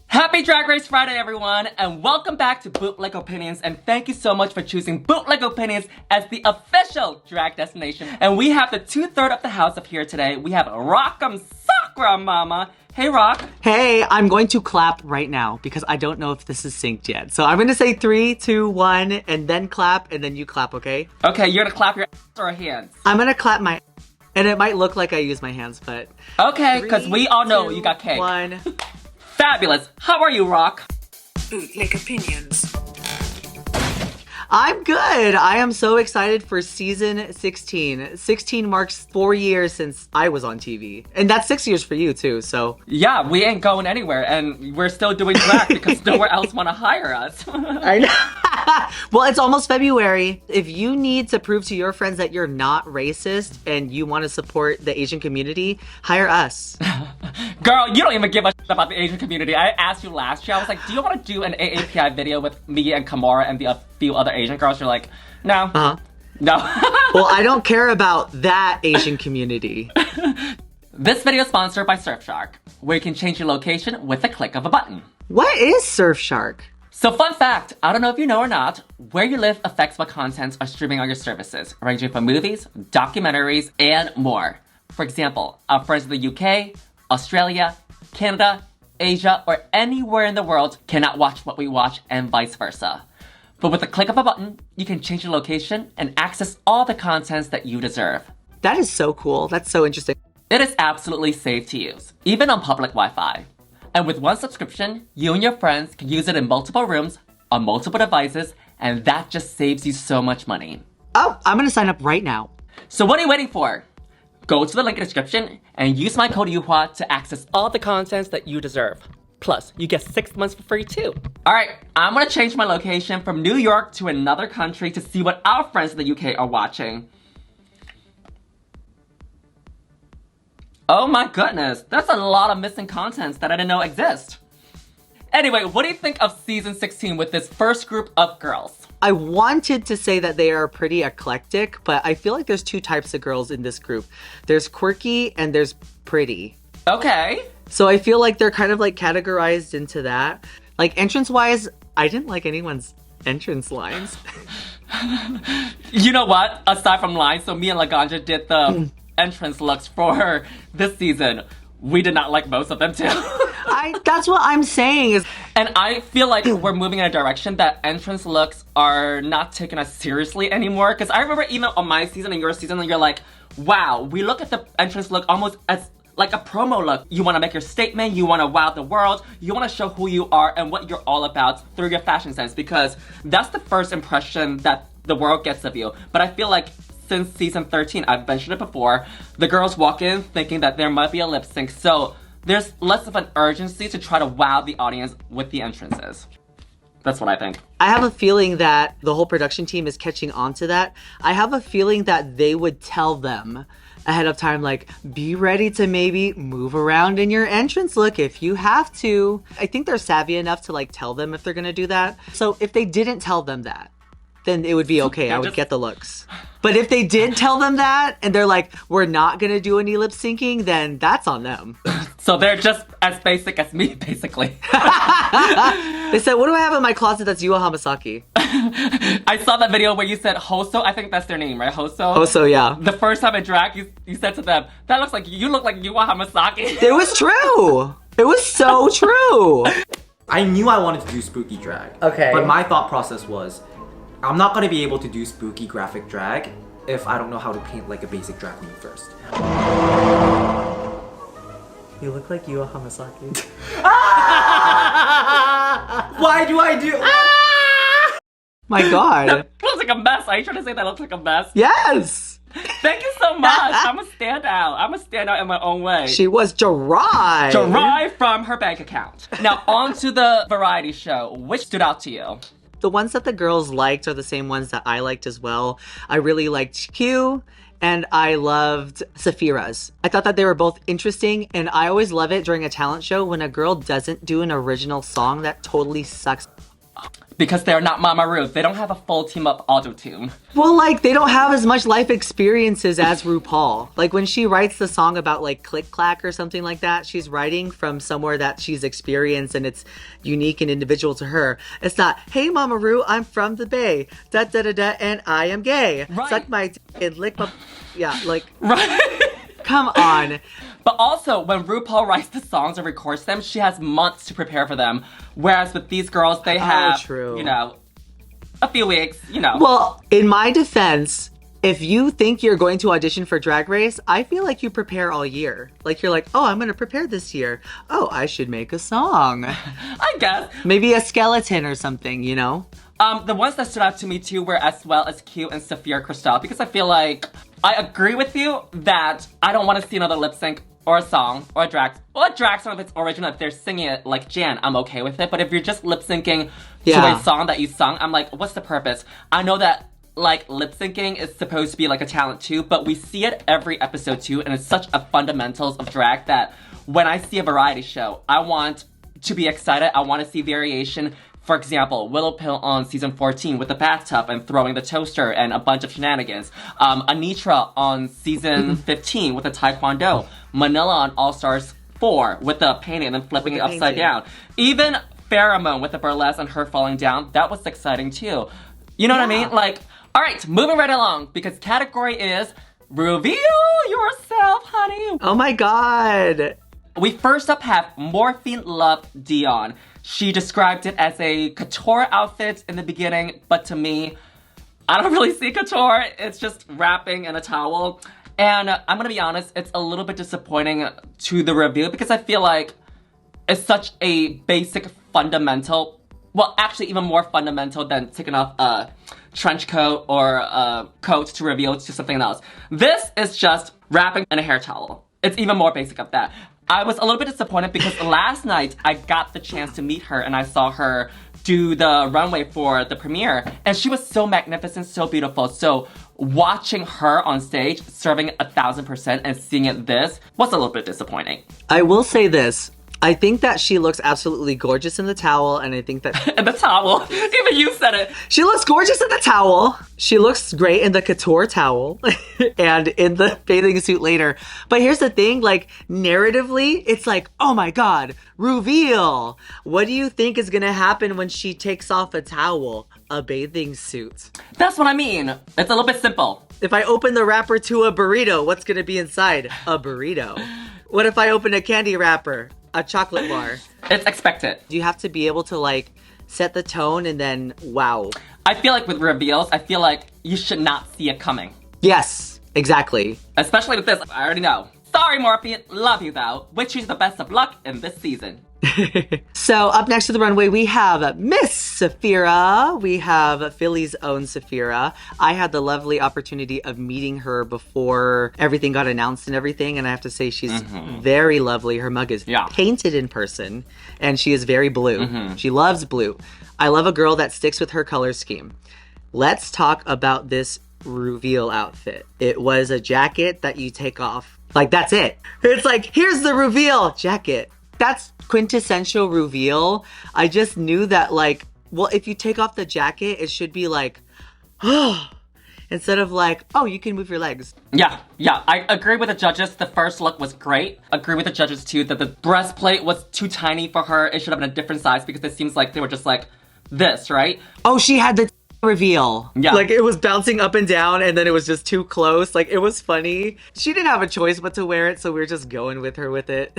Happy Drag Race Friday, everyone, and welcome back to Bootleg Opinions, and thank you so much for choosing Bootleg Opinions as the official drag destination. And we have the two-thirds of the house up here today. We have Rock'em Sakura Mama. Hey, Rock. Hey, I'm going to clap right now because I don't know if this is synced yet. So I'm going to say 3, 2, 1, and then clap, and then you clap, okay? Okay, you're gonna clap your ass or hands? I'm going to clap my... And it might look like I use my hands, but... Okay, because we all know you got cake. 1. Fabulous. How are you, Rock? Bootleg Opinions. I'm good. I am so excited for season 16. 16 marks 4 years since I was on TV. And that's 6 years for you too, so. Yeah, we ain't going anywhere and we're still doing drag because nowhere else want to hire us. I know. Well, it's almost February. If you need to prove to your friends that you're not racist and you want to support the Asian community, hire us. Girl, you don't even give a shit about the Asian community. I asked you last year, I was like, do you want to do an AAPI video with Mhi'ya and Kamara and a few other Asian girls? You're like, no. No. Well, I don't care about that Asian community. This video is sponsored by Surfshark, where you can change your location with the click of a button. What is Surfshark? So fun fact, I don't know if you know or not, where you live affects what contents are streaming on your services, ranging from movies, documentaries, and more. For example, our friends in the UK, Australia, Canada, Asia, or anywhere in the world cannot watch what we watch and vice versa. But with the click of a button, you can change your location and access all the contents that you deserve. That is so cool. That's so interesting. It is absolutely safe to use, even on public Wi-Fi. And with one subscription, you and your friends can use it in multiple rooms, on multiple devices, and that just saves you so much money. Oh, I'm gonna sign up right now. So what are you waiting for? Go to the link in the description and use my code Yuhua to access all the contents that you deserve. Plus, you get 6 months for free too. Alright, I'm gonna change my location from New York to another country to see what our friends in the UK are watching. Oh my goodness, there's a lot of missing contents that I didn't know exist. Anyway, what do you think of season 16 with this first group of girls? I wanted to say that they are pretty eclectic, but I feel like there's 2 types of girls in this group. There's quirky and there's pretty. Okay. So I feel like they're kind of like categorized into that. Like entrance-wise, I didn't like anyone's entrance lines. You know what? Aside from lines, so me and Laganja did the entrance looks for this season. We did not like most of them too. That's what I'm saying is. And I feel like we're moving in a direction that entrance looks are not taken as seriously anymore. Because I remember even on my season and your season, and you're like, wow, we look at the entrance look almost as like a promo look. You want to make your statement, you want to wow the world, you want to show who you are and what you're all about through your fashion sense, because that's the first impression that the world gets of you. But I feel like since season 13, I've mentioned it before, the girls walk in thinking that there might be a lip sync, so there's less of an urgency to try to wow the audience with the entrances. That's what I think. I have a feeling that the whole production team is catching on to that. I have a feeling that they would tell them ahead of time, like, be ready to maybe move around in your entrance look if you have to. I think they're savvy enough to like tell them if they're gonna do that. So if they didn't tell them that, then it would be okay. I would get the looks. But if they did tell them that and they're like, we're not gonna do any lip syncing, then that's on them. So they're just as basic as me, basically. They said, what do I have in my closet that's Yuhua Hamasaki? I saw that video where you said Hoso. I think that's their name, right? Hoso? Hoso, yeah. The first time in drag, you said to them, that looks like, you look like Yuhua Hamasaki. It was true. It was so true. I knew I wanted to do spooky drag. Okay. But my thought process was, I'm not gonna be able to do spooky graphic drag if I don't know how to paint like a basic drag queen first. You look like Yuhua Hamasaki. Why do I do? My God. That looks like a mess. Are you trying to say that looks like a mess? Yes. Thank you so much. I'm a standout. I'm a standout in my own way. She was derived. Derived from her bank account. Now on to the variety show. Which stood out to you? The ones that the girls liked are the same ones that I liked as well. I really liked Q and I loved Sapphira's. I thought that they were both interesting, and I always love it during a talent show when a girl doesn't do an original song that totally sucks. Because they're not Mama Ru. They don't have a full team up auto-tune. Well, like, they don't have as much life experiences as RuPaul. Like, when she writes the song about, like, Click Clack or something like that, she's writing from somewhere that she's experienced and it's unique and individual to her. It's not, hey, Mama Ru, I'm from the Bay. Da-da-da-da, and I am gay. Right. Suck my d- and lick my... Yeah, like... Right. Come on. But also, when RuPaul writes the songs and records them, she has months to prepare for them. Whereas with these girls, they have, true. you know, a few weeks, you know. Well, in my defense, if you think you're going to audition for Drag Race, I feel like you prepare all year. Like, you're like, oh, I'm going to prepare this year. Oh, I should make a song. I guess. Maybe a skeleton or something, you know? The ones that stood out to me too were as well as Q and Sapphira Cristál, because I feel like I agree with you that I don't want to see another lip sync or a song or a drag song if it's original. If they're singing it like Jan, I'm okay with it. But if you're just lip syncing to a song that you sung, I'm like, what's the purpose? I know that like lip syncing is supposed to be like a talent too, but we see it every episode too, and it's such a fundamentals of drag that when I see a variety show, I want to be excited. I want to see variation. For example, Willow Pill on season 14 with the bathtub and throwing the toaster and a bunch of shenanigans. Anitra on season 15 with the taekwondo. Manila on All Stars 4 with the painting and then flipping it upside down. Even Pheromone with the burlesque and her falling down, that was exciting too. You know what I mean? Like, all right, moving right along because category is Reveal Yourself, honey. Oh my god. We first up have Morphine Love Dion. She described it as a couture outfit in the beginning, but to me, I don't really see couture. It's just wrapping in a towel. And I'm gonna be honest, it's a little bit disappointing to the review because I feel like it's such a basic fundamental, well, actually even more fundamental than taking off a trench coat or a coat to reveal to something else. This is just wrapping in a hair towel. It's even more basic of that. I was a little bit disappointed because last night I got the chance to meet her and I saw her do the runway for the premiere and she was so magnificent, so beautiful. So watching her on stage serving 1000% and seeing it this was a little bit disappointing. I will say this. I think that she looks absolutely gorgeous in the towel, and I think that... In the towel. Even you said it. She looks gorgeous in the towel. She looks great in the couture towel and in the bathing suit later. But here's the thing, like, narratively, it's like, oh my god, reveal. What do you think is gonna happen when she takes off a towel? A bathing suit. That's what I mean. It's a little bit simple. If I open the wrapper to a burrito, what's gonna be inside? A burrito. What if I open a candy wrapper? A chocolate bar. It's expected. You have to be able to like set the tone and then wow. I feel like with reveals, I feel like you should not see it coming. Yes, exactly. Especially with this, I already know. Sorry, Morphine, love you though. Wish you the best of luck in this season. So up next to the runway, we have Miss Sapphira. We have Philly's own Sapphira. I had the lovely opportunity of meeting her before everything got announced and everything. And I have to say she's very lovely. Her mug is painted in person and she is very blue. She loves blue. I love a girl that sticks with her color scheme. Let's talk about this reveal outfit. It was a jacket that you take off. Like, that's it. It's like, here's the reveal jacket. That's quintessential reveal. I just knew that, like, well, if you take off the jacket, it should be like, oh, instead of like, oh, you can move your legs. Yeah, I agree with the judges. The first look was great. Agree with the judges too that the breastplate was too tiny for her. It should have been a different size because it seems like they were just like this, right? Oh, she had the reveal. Yeah. Like, it was bouncing up and down and then it was just too close. Like, it was funny. She didn't have a choice but to wear it, so we were just going with her with it.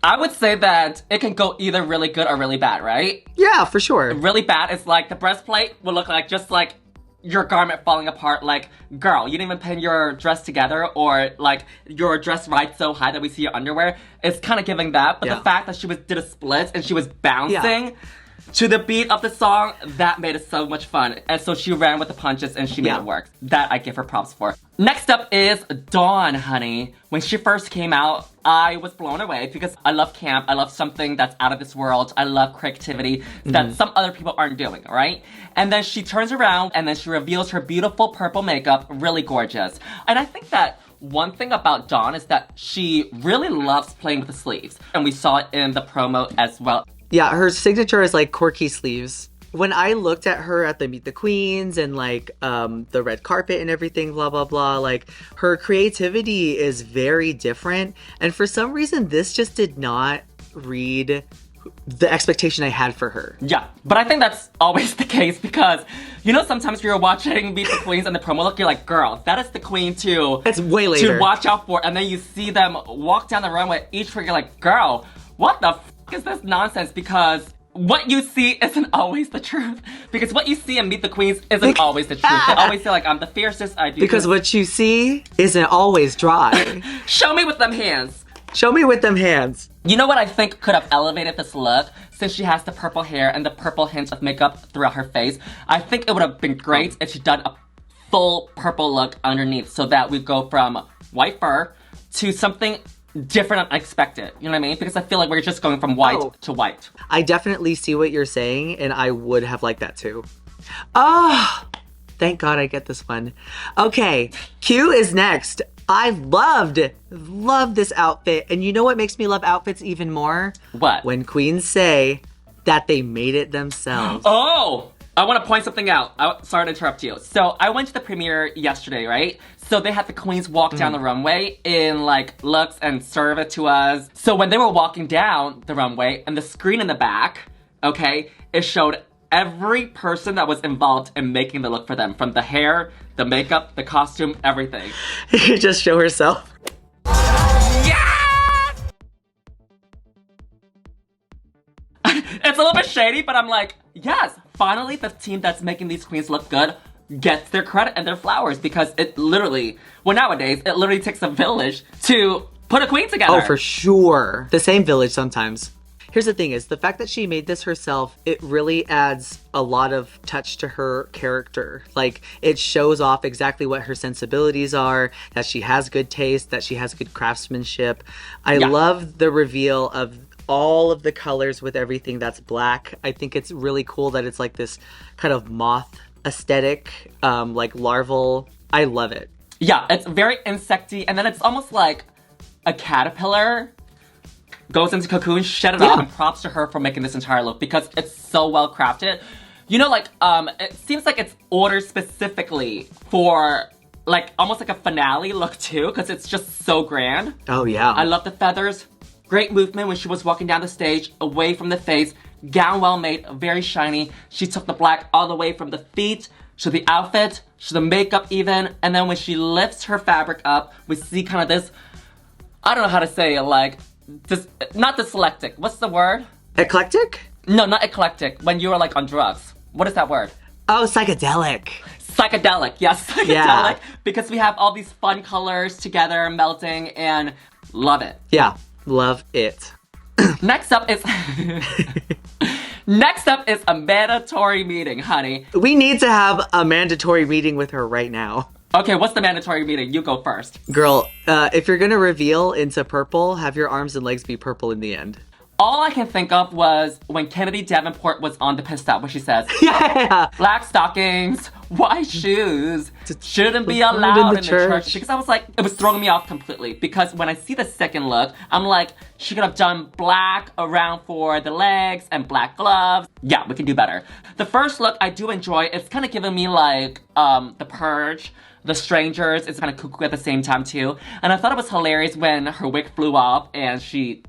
I would say that it can go either really good or really bad, right? Yeah, for sure. Really bad is like the breastplate will look like just like your garment falling apart. Like, girl, you didn't even pin your dress together, or like your dress right so high that we see your underwear. It's kind of giving that, but the fact that she did a split and she was bouncing to the beat of the song, that made it so much fun. And so she ran with the punches and she made it work. That I give her props for. Next up is Dawn, honey. When she first came out, I was blown away because I love camp. I love something that's out of this world. I love creativity that some other people aren't doing, right? And then she turns around and then she reveals her beautiful purple makeup, really gorgeous. And I think that one thing about Dawn is that she really loves playing with the sleeves. And we saw it in the promo as well. Yeah, her signature is like corky sleeves. when I looked at her at the Meet the Queens and like the red carpet and everything, blah, blah, blah, like her creativity is very different. And for some reason, this just did not read the expectation I had for her. Yeah, but I think that's always the case because, you know, sometimes you're watching Meet the Queens and the promo look, you're like, girl, that is the queen to... It's way later. ...to watch out for. And then you see them walk down the runway, each week, you're like, girl, what the f*** is this nonsense? Because what you see isn't always the truth. Because what you see in Meet the Queens isn't always the truth. They always say, like, I'm the fiercest, I do... Because what you see isn't always dry. Show me with them hands. Show me with them hands. You know what I think could have elevated this look? Since she has the purple hair and the purple hints of makeup throughout her face, I think it would have been great if she'd done a full purple look underneath so that we go from white fur to something different and unexpected. You know what I mean? Because I feel like we're just going from white to white. I definitely see what you're saying, and I would have liked that too. Oh, thank God I get this one. Okay, Q is next. I loved this outfit. And you know what makes me love outfits even more? What? When queens say that they made it themselves. Oh! I want to point something out. Sorry to interrupt you. So I went to the premiere yesterday, right? So they had the queens walk down the runway in like looks and serve it to us. So when they were walking down the runway and the screen in the back, okay, it showed every person that was involved in making the look for them. From the hair, the makeup, the costume, everything. You just show herself. Yeah! It's a little bit shady, but I'm like, yes, finally the team that's making these queens look good gets their credit and their flowers because it literally, well nowadays, it literally takes a village to put a queen together. Oh, for sure. The same village sometimes. Here's the thing is, the fact that she made this herself, it really adds a lot of touch to her character. Like, it shows off exactly what her sensibilities are, that she has good taste, that she has good craftsmanship. I love the reveal of all of the colors with everything that's black. I think it's really cool that it's like this kind of moth aesthetic, like larval. I love it. Yeah, it's very insecty, and then it's almost like a caterpillar goes into cocoon, shed it off, and props to her for making this entire look because it's so well crafted. You know, like, it seems like it's ordered specifically for, like, almost like a finale look too, because it's just so grand. Oh, yeah. I love the feathers. Great movement when she was walking down the stage, away from the face. Gown well made, very shiny. She took the black all the way from the feet to the outfit, to the makeup even. And then when she lifts her fabric up, we see kind of this, I don't know how to say it, like, not dyslectic. What's the word? Eclectic? No, not eclectic. When you are like on drugs. What is that word? Oh, psychedelic. Psychedelic. Yes, psychedelic. Yeah. Because we have all these fun colors together melting and love it. Yeah, love it. Next up is Next up is a mandatory meeting, honey. We need to have a mandatory meeting with her right now. Okay, what's the mandatory meeting? You go first. Girl, if you're gonna reveal into purple, have your arms and legs be purple in the end. All I can think of was when Kennedy Davenport was on the pissed out, when she says, Yeah. black stockings, white shoes, shouldn't be allowed in the church. Because I was like, it was throwing me off completely. Because when I see the second look, I'm like, she could have done black around for the legs and black gloves. Yeah, we can do better. The first look I do enjoy. It's kind of giving me like The Purge. The Strangers is kind of cuckoo at the same time too. And I thought it was hilarious when her wig flew off and she...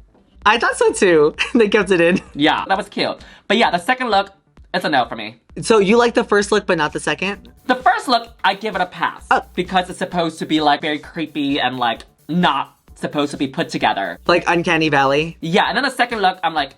I thought so too. They kept it in. Yeah, that was cute. But yeah, the second look, it's a no for me. So you like the first look but not the second? The first look, I give it a pass. Because it's supposed to be like very creepy and like not supposed to be put together. Like Uncanny Valley? Yeah, and then the second look, I'm like,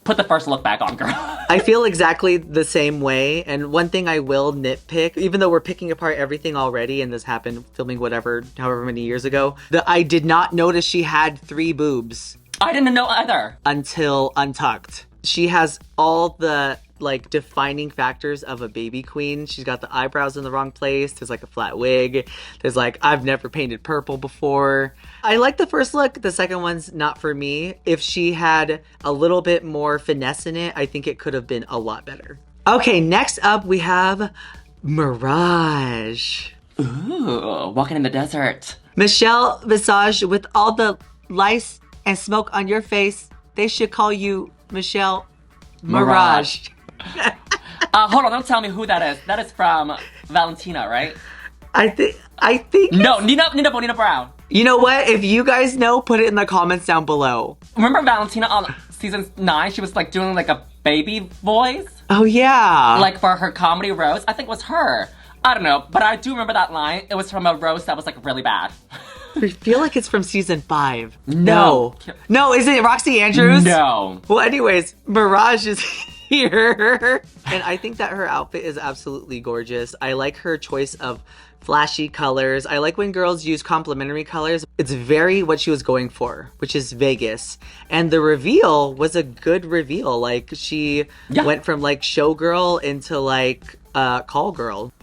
put the first look back on, girl. I feel exactly the same way. And one thing I will nitpick, even though we're picking apart everything already, and this happened filming however many years ago, that I did not notice she had 3 boobs. I didn't know either. Until Untucked. She has all the like defining factors of a baby queen. She's got the eyebrows in the wrong place. There's like a flat wig. There's like, I've never painted purple before. I like the first look. The second one's not for me. If she had a little bit more finesse in it, I think it could have been a lot better. Okay, next up we have Mirage. Ooh, walking in the desert. Michelle Visage, with all the lice and smoke on your face, they should call you Michelle Mirage. Hold on, don't tell me who that is. That is from Valentina, right? I think. No, Nina Brown. You know what? If you guys know, put it in the comments down below. Remember Valentina on season 9? She was like doing like a baby voice? Oh, yeah. Like for her comedy roast? I think it was her. I don't know, but I do remember that line. It was from a roast that was like really bad. I feel like it's from season 5. No. No, is it Roxy Andrews? No. Well, anyways, Mirage is here. And I think that her outfit is absolutely gorgeous. I like her choice of flashy colors. I like when girls use complementary colors. It's very what she was going for, which is Vegas. And the reveal was a good reveal. Like, she went from like showgirl into like call girl.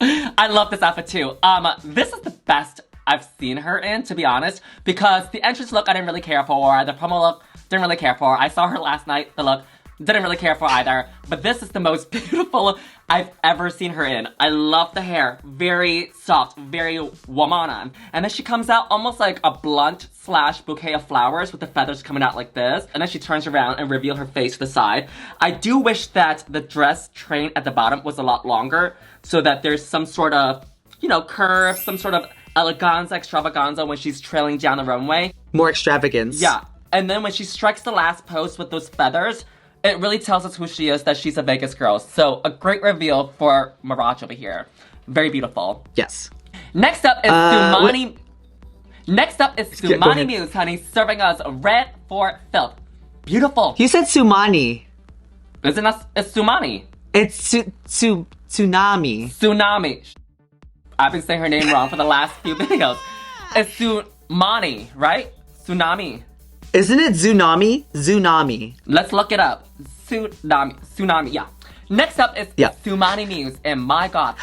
I love this outfit too. This is the best I've seen her in, to be honest, because the entrance look I didn't really care for, the promo look didn't really care for. I saw her last night, the look didn't really care for either, but this is the most beautiful I've ever seen her in. I love the hair, very soft, very woman. And then she comes out almost like a blunt / bouquet of flowers with the feathers coming out like this, and then she turns around and reveals her face to the side. I do wish that the dress train at the bottom was a lot longer, so that there's some sort of, you know, curve, some sort of eleganza, extravaganza when she's trailing down the runway. More extravagance. Yeah. And then when she strikes the last pose with those feathers, it really tells us who she is, that she's a Vegas girl. So a great reveal for Mirage over here. Very beautiful. Yes. Next up is Xunami. Next up is Xunami Muse, honey, serving us red for filth. Beautiful. You said Sumani. Isn't it? It's Xunami. It's Xunami. Xunami. I've been saying her name wrong for the last few videos. It's Xunami, right? Xunami. Isn't it Xunami? Xunami. Let's look it up. Xunami, yeah. Next up is Xunami Muse, and my god,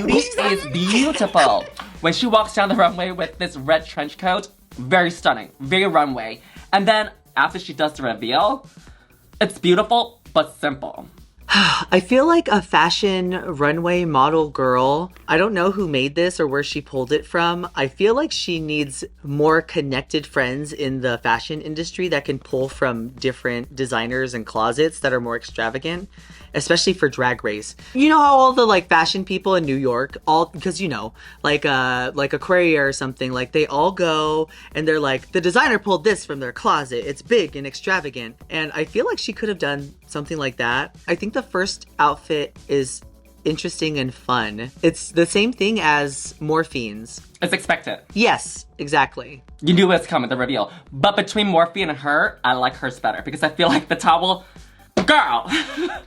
this beauty is beautiful. When she walks down the runway with this red trench coat, very stunning, very runway. And then after she does the reveal, it's beautiful, but simple. I feel like a fashion runway model girl. I don't know who made this or where she pulled it from. I feel like she needs more connected friends in the fashion industry that can pull from different designers and closets that are more extravagant, especially for Drag Race. You know how all the like fashion people in New York, all because you know, like Aquaria or something, like they all go and they're like, the designer pulled this from their closet. It's big and extravagant. And I feel like she could have done something like that. I think the first outfit is interesting and fun. It's the same thing as Morphine's. It's expected. Yes, exactly. You knew it was coming, the reveal. But between Morphine and her, I like hers better because I feel like the towel, girl.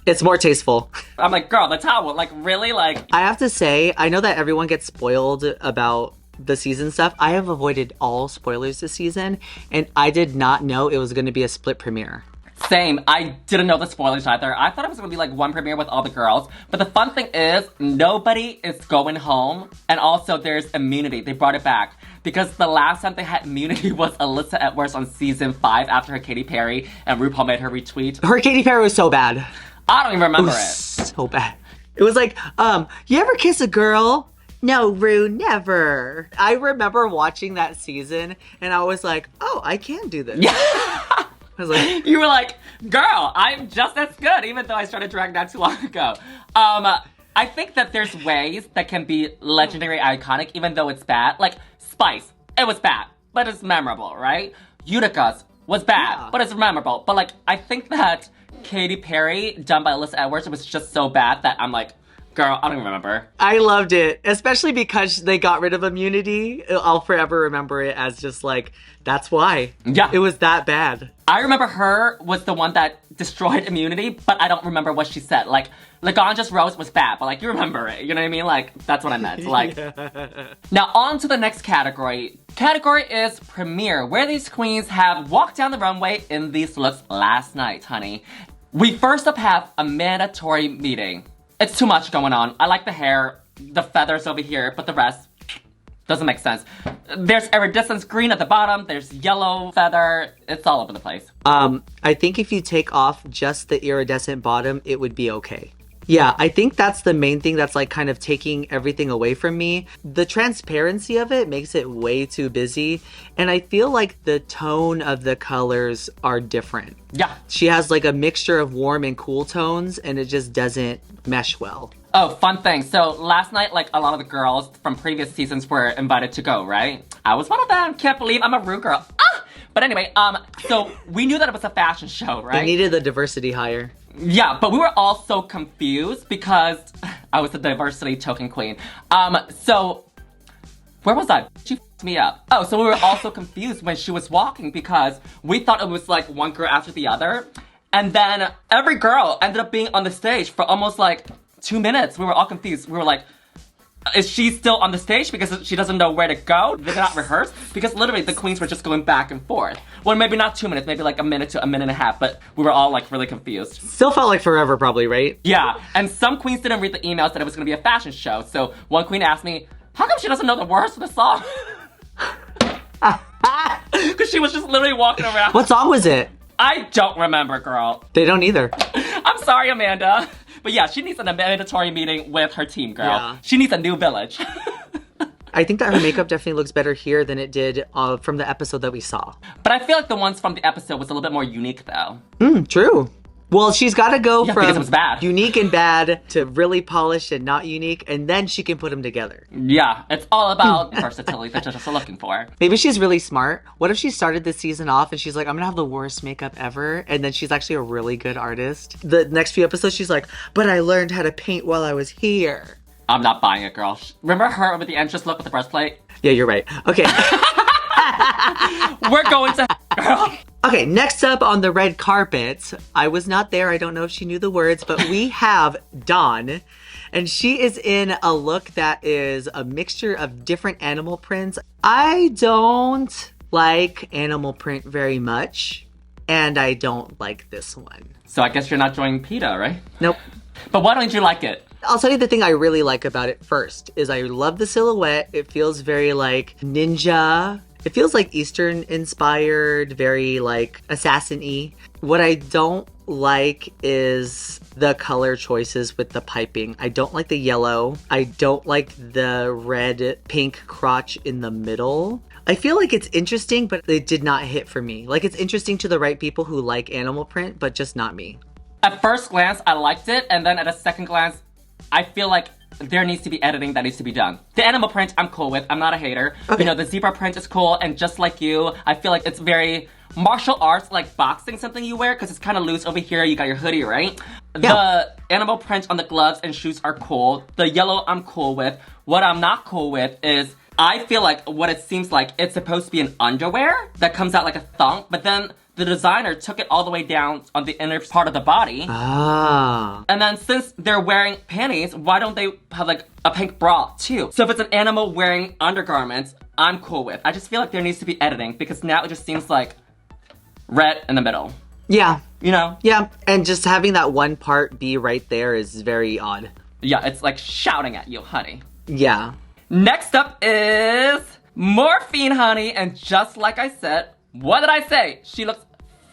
It's more tasteful. I'm like, girl, the towel, like really, like. I have to say, I know that everyone gets spoiled about the season stuff. I have avoided all spoilers this season, and I did not know it was going to be a split premiere. Same. I didn't know the spoilers either. I thought it was going to be like one premiere with all the girls. But the fun thing is, nobody is going home. And also, there's immunity. They brought it back. Because the last time they had immunity was Alyssa Edwards on season 5 after her Katy Perry. And RuPaul made her retweet. Her Katy Perry was so bad. I don't even remember it. So bad. It was like, you ever kiss a girl? No, Ru, never. I remember watching that season. And I was like, oh, I can do this. Yeah. I was like, you were like, girl, I'm just as good, even though I started drag not too long ago. I think that there's ways that can be legendary iconic, even though it's bad. Like, Spice, it was bad, but it's memorable, right? Utica's was bad, but it's memorable. But like, I think that Katy Perry, done by Alyssa Edwards, was just so bad that I'm like, girl, I don't even remember. I loved it, especially because they got rid of immunity. I'll forever remember it as just like, that's why. Yeah. It was that bad. I remember her was the one that destroyed immunity, but I don't remember what she said. Like, Laganja's Rose was bad, but like, you remember it. You know what I mean? Like, that's what I meant. Like, Now on to the next category. Category is premiere, where these queens have walked down the runway in these looks last night, honey. We first up have Amanda Tori meeting. It's too much going on. I like the hair, the feathers over here, but the rest doesn't make sense. There's iridescent green at the bottom, there's yellow feather, it's all over the place. I think if you take off just the iridescent bottom, it would be okay. Yeah, I think that's the main thing that's like kind of taking everything away from me. The transparency of it makes it way too busy. And I feel like the tone of the colors are different. Yeah. She has like a mixture of warm and cool tones and it just doesn't mesh well. Oh, fun thing. So last night, like a lot of the girls from previous seasons were invited to go, right? I was one of them. Can't believe I'm a Ru girl. Ah! But anyway, so we knew that it was a fashion show, right? They needed the diversity higher. Yeah, but we were all so confused because I was the diversity token queen. So where was I? She f***ed me up. Oh, so we were all so confused when she was walking because we thought it was like one girl after the other. And then every girl ended up being on the stage for almost like 2 minutes. We were all confused. We were like, is she still on the stage because she doesn't know where to go? Did they not rehearse? Because literally the queens were just going back and forth. Well, maybe not 2 minutes, maybe like a minute to a minute and a half, but we were all like really confused. Still felt like forever probably, right? Yeah, and some queens didn't read the emails that it was gonna be a fashion show. So one queen asked me, how come she doesn't know the words to the song? Because she was just literally walking around. What song was it? I don't remember, girl. They don't either. I'm sorry, Amanda. But yeah, she needs an mandatory meeting with her team, girl. Yeah. She needs a new village. I think that her makeup definitely looks better here than it did from the episode that we saw. But I feel like the ones from the episode was a little bit more unique, though. True. Well, she's got to go Yeah, because it from was bad. unique and bad to really polished and not unique, and then she can put them together. Yeah, it's all about versatility that judges are looking for. Maybe she's really smart. What if she started this season off and she's like, I'm gonna have the worst makeup ever, and then she's actually a really good artist? The next few episodes, she's like, but I learned how to paint while I was here. I'm not buying it, girl. Remember her with the entrance look with the breastplate? Yeah, you're right. Okay. We're going to girl. Okay, next up on the red carpet, I was not there. I don't know if she knew the words, but we have Dawn. And she is in a look that is a mixture of different animal prints. I don't like animal print very much, and I don't like this one. So I guess you're not joining PETA, right? Nope. But why don't you like it? I'll tell you the thing I really like about it first is I love the silhouette. It feels very like ninja. It feels like Eastern inspired, very like assassin-y. What I don't like is the color choices with the piping. I don't like the yellow. I don't like the red pink crotch in the middle. I feel like it's interesting, but it did not hit for me. Like it's interesting to the right people who like animal print, but just not me. At first glance, I liked it, and then at a second glance, I feel like there needs to be editing that needs to be done. The animal print, I'm cool with. I'm not a hater. Okay. You know, the zebra print is cool, and just like you, I feel like it's very martial arts, like boxing something you wear, because it's kind of loose over here. You got your hoodie, right? Yeah. The animal print on the gloves and shoes are cool. The yellow, I'm cool with. What I'm not cool with is I feel like what it seems like it's supposed to be an underwear that comes out like a thong, but then the designer took it all the way down on the inner part of the body. Ah. And then since they're wearing panties, why don't they have like a pink bra too? So if it's an animal wearing undergarments, I'm cool with. I just feel like there needs to be editing because now it just seems like red in the middle. Yeah. You know? Yeah. And just having that one part be right there is very odd. Yeah, it's like shouting at you, honey. Yeah. Next up is Morphine, honey. And just like I said, what did I say? She looks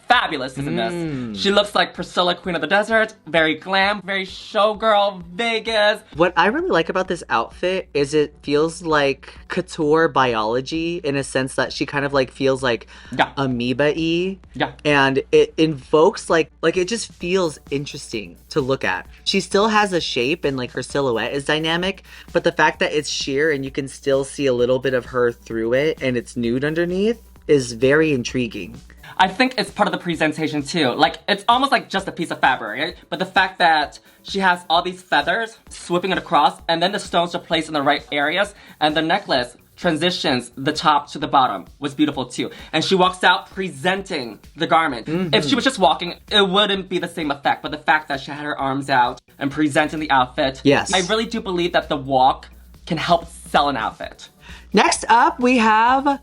fabulous in this. She looks like Priscilla, Queen of the Desert. Very glam, very showgirl, Vegas. What I really like about this outfit is it feels like couture biology in a sense that she kind of like feels like Yeah. amoeba-y. Yeah. And it invokes like it just feels interesting to look at. She still has a shape and like her silhouette is dynamic, but the fact that it's sheer and you can still see a little bit of her through it and it's nude underneath is very intriguing. I think it's part of the presentation too. Like, it's almost like just a piece of fabric, right? But the fact that she has all these feathers swooping it across, and then the stones are placed in the right areas, and the necklace transitions the top to the bottom was beautiful too. And she walks out presenting the garment. If she was just walking, it wouldn't be the same effect. But the fact that she had her arms out and presenting the outfit, Yes. I really do believe that the walk can help sell an outfit. Next up, we have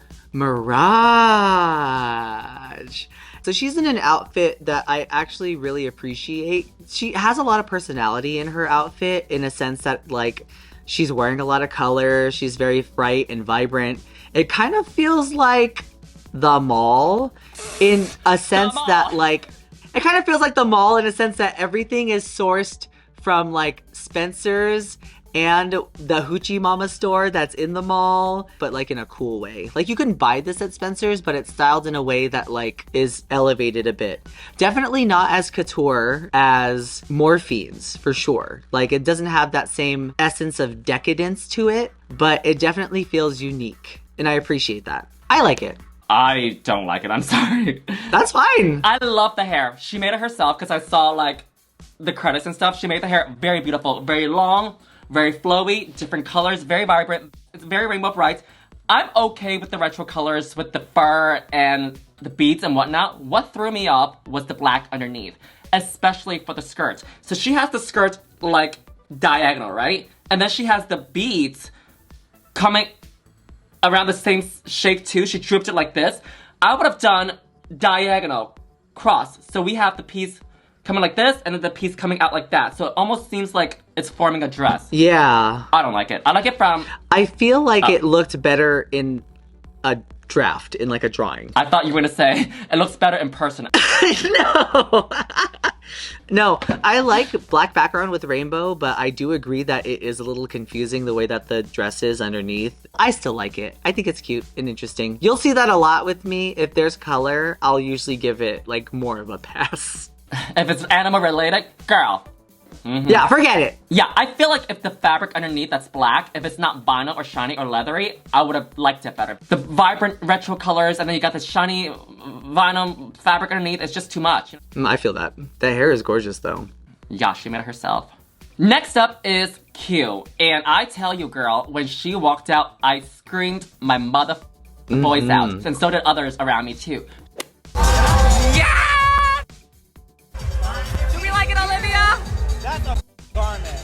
Mirage. So she's in an outfit that I actually really appreciate. She has a lot of personality in her outfit in a sense that like she's wearing a lot of color. She's very bright and vibrant. It kind of feels like the mall in a sense that like, it kind of feels like the mall in a sense that everything is sourced from like Spencer's and the Hoochie Mama store that's in the mall, but like in a cool way. Like you can buy this at Spencer's, but it's styled in a way that like is elevated a bit. Definitely not as couture as Morphine's for sure. Like it doesn't have that same essence of decadence to it, but it definitely feels unique. And I appreciate that. I like it. I don't like it, I'm sorry. That's fine. I love the hair. She made it herself because I saw like the credits and stuff. She made the hair very beautiful, very long, very flowy, different colors, very vibrant. It's very rainbow bright. I'm okay with the retro colors, with the fur and the beads and whatnot. What threw me off was the black underneath, especially for the skirt. So she has the skirt like diagonal, right? And then she has the beads coming around the same shape too. She drooped it like this. I would have done diagonal cross. So we have the piece coming like this, and then the piece coming out like that. So it almost seems like it's forming a dress. Yeah. I don't like it. I like it from... I feel like it looked better in a draft, in like a drawing. I thought you were gonna say, it looks better in person. No. No, I like black background with rainbow, but I do agree that it is a little confusing the way that the dress is underneath. I still like it. I think it's cute and interesting. You'll see that a lot with me. If there's color, I'll usually give it like more of a pass. If it's animal related, girl. Mm-hmm. Yeah, forget it. Yeah, I feel like if the fabric underneath that's black, if it's not vinyl or shiny or leathery, I would have liked it better. The vibrant retro colors, and then you got this shiny vinyl fabric underneath, it's just too much. I feel that. The hair is gorgeous though. Yeah, she made it herself. Next up is Q. And I tell you, girl, when she walked out, I screamed my mother voice out. And so did others around me too. Yeah! Do we like it, Olivia? That's a garment.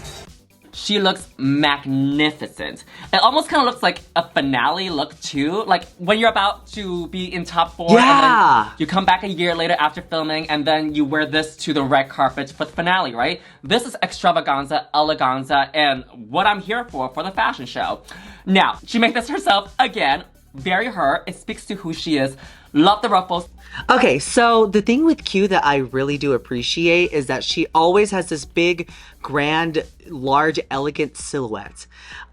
She looks magnificent. It almost kind of looks like a finale look too. Like when you're about to be in top 4 Yeah. and then you come back a year later after filming and then you wear this to the red carpet for the finale, right? This is extravaganza, eleganza, and what I'm here for the fashion show. Now, she made this herself again. Very her. It speaks to who she is. Love the ruffles. Okay, so the thing with Q that I really do appreciate is that she always has this big, grand, large, elegant silhouette.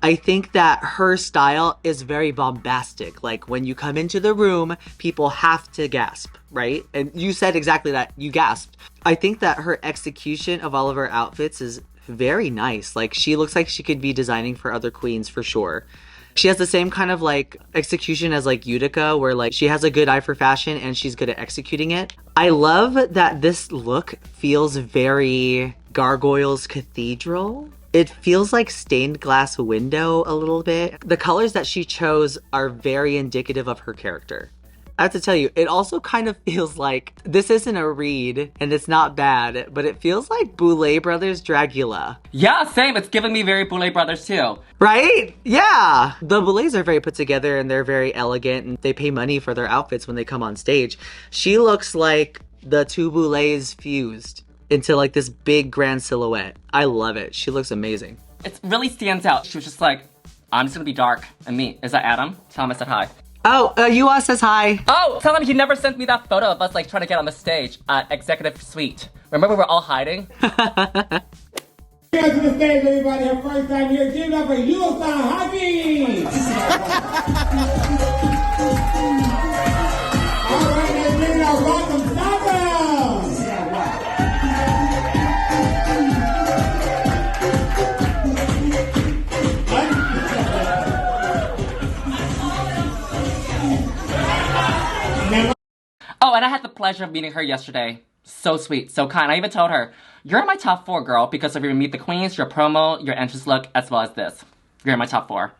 I think that her style is very bombastic. Like when you come into the room, people have to gasp, right? And you said exactly that, you gasped. I think that her execution of all of her outfits is very nice. Like she looks like she could be designing for other queens for sure. She has the same kind of like execution as like Utica, where like she has a good eye for fashion and she's good at executing it. I love that this look feels very Gargoyles Cathedral. It feels like stained glass window a little bit. The colors that she chose are very indicative of her character. I have to tell you, it also kind of feels like, this isn't a read, and it's not bad, but it feels like Bootleg Brothers Dragula. Yeah, same. It's giving me very Bootleg Brothers too. Right? Yeah! The Bootlegs are very put together and they're very elegant and they pay money for their outfits when they come on stage. She looks like the two Bootlegs fused into like this big grand silhouette. I love it. She looks amazing. It really stands out. She was just like, I'm just gonna be dark. And me, is that Adam? Tell him I said hi. Oh, Yuhua says hi. Oh, tell him he never sent me that photo of us like trying to get on the stage at Executive Suite. Remember we were all hiding? Here to the stage, everybody. Her first time here. Give it up for Yuhua Hamasaki. All right, let's give it up. Welcome, Sakura. Oh, and I had the pleasure of meeting her yesterday. So sweet, so kind. I even told her, you're in my top 4, girl, because of your Meet the Queens, your promo, your entrance look, as well as this. You're in my top 4.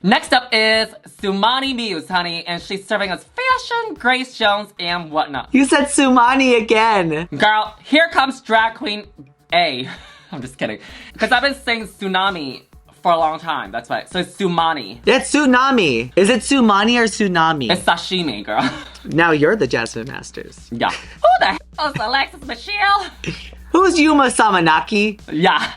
Next up is Xunami Muse, honey, and she's serving us fashion, Grace Jones, and whatnot. You said Sumani again. Girl, here comes drag queen A. I'm just kidding. Because I've been saying Xunami for a long time, that's why. So it's Xunami. It's Xunami. Is it Sumani or Tsunami? It's sashimi, girl. Now you're the Jasmine Masters. Yeah. Who the hell is Alexis Michelle? Who's Yuma Samanaki? Yeah.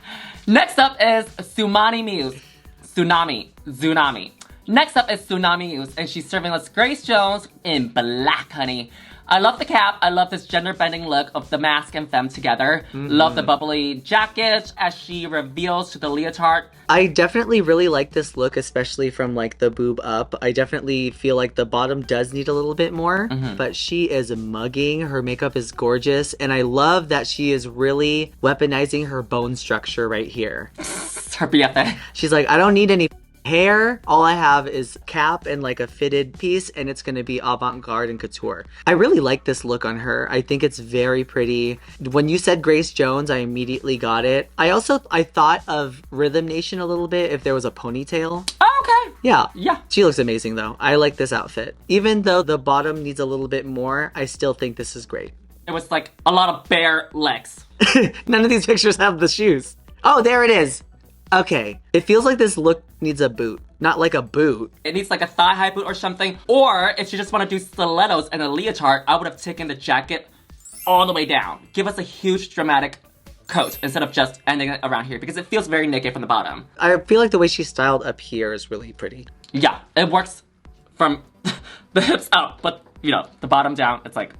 Next up is Xunami Muse. Xunami. Next up is Xunami Muse, and she's serving us Grace Jones in black, honey. I love the cap. I love this gender-bending look of the mask and femme together. Love the bubbly jacket as she reveals to the leotard. I definitely really like this look, especially from like the boob up. I definitely feel like the bottom does need a little bit more, but she is mugging. Her makeup is gorgeous, and I love that she is really weaponizing her bone structure right here. Her BFA. She's like, I don't need any hair. All I have is cap and like a fitted piece, and it's gonna be avant-garde and couture. I really like this look on her. I think it's very pretty. When you said Grace Jones, I immediately got it. I thought of Rhythm Nation a little bit if there was a ponytail. Oh, okay. Yeah. She looks amazing though. I like this outfit. Even though the bottom needs a little bit more, I still think this is great. It was like a lot of bare legs. None of these pictures have the shoes. Oh, there it is. Okay, it feels like this look needs a boot. Not like a boot. It needs like a thigh-high boot or something. Or if you just want to do stilettos and a leotard, I would have taken the jacket all the way down. Give us a huge dramatic coat instead of just ending it around here because it feels very naked from the bottom. I feel like the way she's styled up here is really pretty. Yeah, it works from the hips up, but you know, the bottom down, it's like...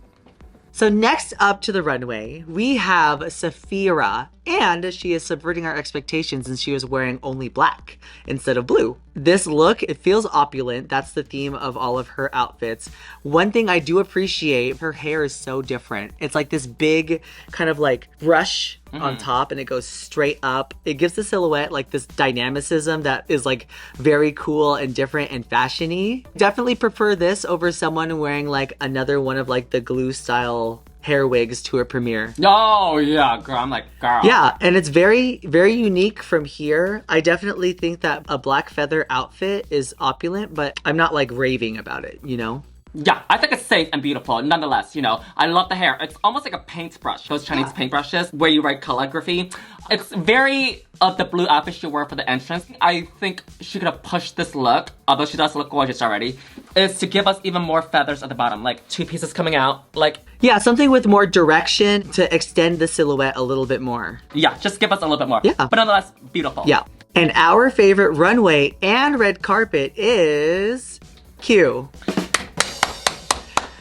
So next up to the runway, we have Sapphira, and she is subverting our expectations and she was wearing only black instead of blue. This look, it feels opulent. That's the theme of all of her outfits. One thing I do appreciate, her hair is so different. It's like this big kind of like brush on top and it goes straight up. It gives the silhouette like this dynamicism that is like very cool and different and fashion-y. Definitely prefer this over someone wearing like another one of like the glue style hair wigs to a premiere. Oh yeah, girl, I'm like, girl. Yeah, and it's very, very unique from here. I definitely think that a black feather outfit is opulent, but I'm not like raving about it, you know? Yeah, I think it's safe and beautiful. Nonetheless, you know, I love the hair. It's almost like a paintbrush, those Chinese paintbrushes where you write calligraphy. It's very of the blue outfit she wore for the entrance. I think she could have pushed this look, although she does look gorgeous already, is to give us even more feathers at the bottom, like two pieces coming out, like... Yeah, something with more direction to extend the silhouette a little bit more. Yeah, just give us a little bit more. Yeah. But nonetheless, beautiful. Yeah. And our favorite runway and red carpet is Q.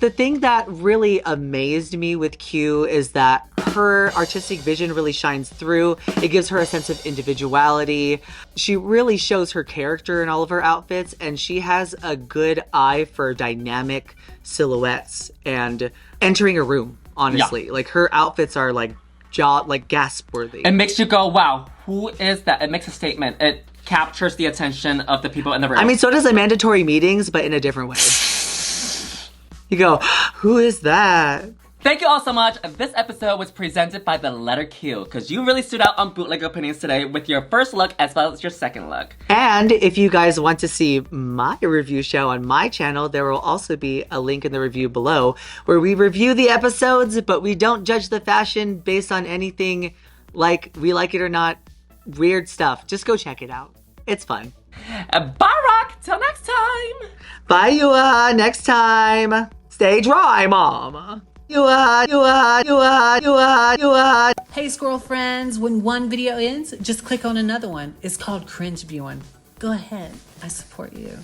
The thing that really amazed me with Q is that her artistic vision really shines through. It gives her a sense of individuality. She really shows her character in all of her outfits, and she has a good eye for dynamic silhouettes and entering a room, honestly. Yeah. Like, her outfits are like gasp worthy. It makes you go, wow, who is that? It makes a statement. It captures the attention of the people in the room. I mean, so does a mandatory meetings, but in a different way. You go, who is that? Thank you all so much. This episode was presented by the letter Q, because you really stood out on Bootleg Opinions today with your first look as well as your second look. And if you guys want to see my review show on my channel, there will also be a link in the review below where we review the episodes, but we don't judge the fashion based on anything like we like it or not, weird stuff. Just go check it out. It's fun. Bye, Rock. Till next time. Bye, Yuhua. Next time. Stay dry, Mom. Yuhua. Hey squirrel friends, when one video ends, just click on another one. It's called cringe viewing. Go ahead, I support you.